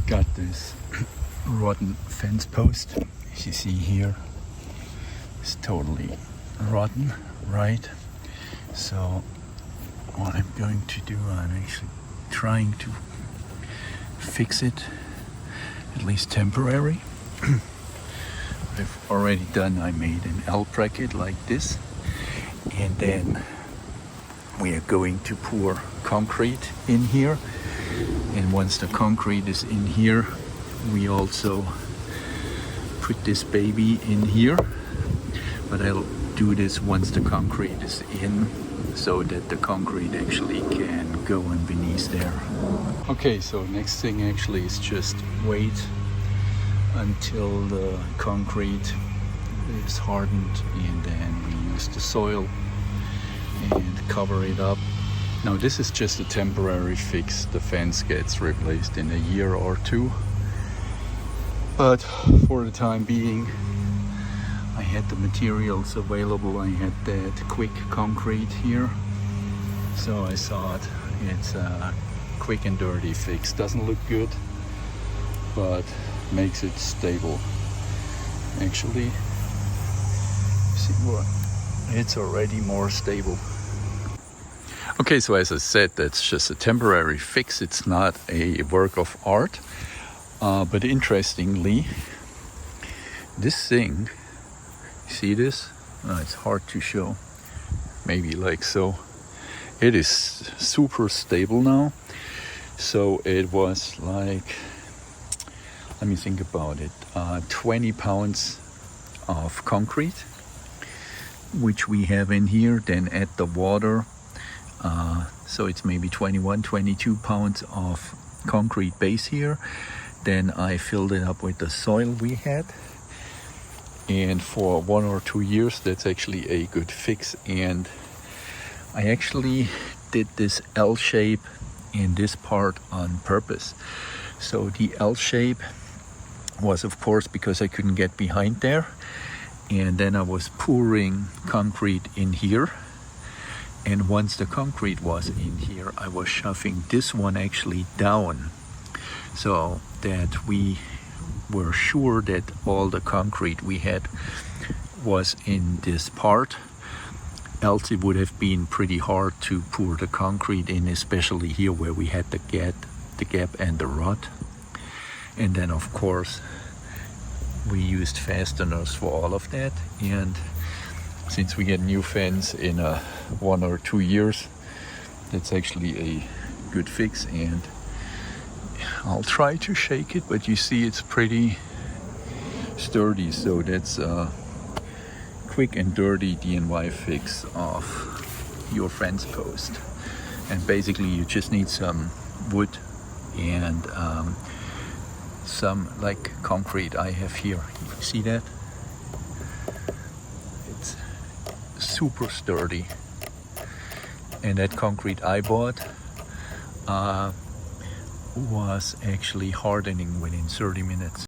got this rotten fence post. As you see here, it's totally rotten, right? So what I'm going to do, I'm actually trying to fix it, at least temporary. I've already done, I made an L bracket like this, and then we are going to pour concrete in here, and once the concrete is in here, we also put this baby in here. But I'll do this once the concrete is in, so that the concrete actually can go underneath there. Okay, so next thing actually is just wait until the concrete is hardened, and then we use the soil and cover it up. Now this is just a temporary fix. The fence gets replaced in a year or two, but for the time being I had the materials available. I had that quick concrete here, so I thought it's a quick and dirty fix. Doesn't look good, but makes it stable. Actually, see what? It's already more stable. Okay, so as I said, that's just a temporary fix. It's not a work of art, but interestingly, this thing, see this? It's hard to show. Maybe like so. It is super stable now. So it was like, let me think about it, 20 pounds of concrete, which we have in here. Then add the water, so it's maybe 21, 22 pounds of concrete base here. Then I filled it up with the soil we had, and for 1 or 2 years that's actually a good fix. And I actually did this L shape in this part on purpose. So the L shape was, of course, because I couldn't get behind there, and then I was pouring concrete in here, and once the concrete was in here, I was shoving this one actually down, so that we were sure that all the concrete we had was in this part. Else it would have been pretty hard to pour the concrete in, especially here where we had the gap and the rut. And then of course we used fasteners for all of that. And since we get new fence in 1 or 2 years, that's actually a good fix. And I'll try to shake it, but you see it's pretty sturdy. So that's a quick and dirty DIY fix of your fence post. And basically you just need some wood and some like concrete I have here. You see that? It's super sturdy. And that concrete I bought was actually hardening within 30 minutes.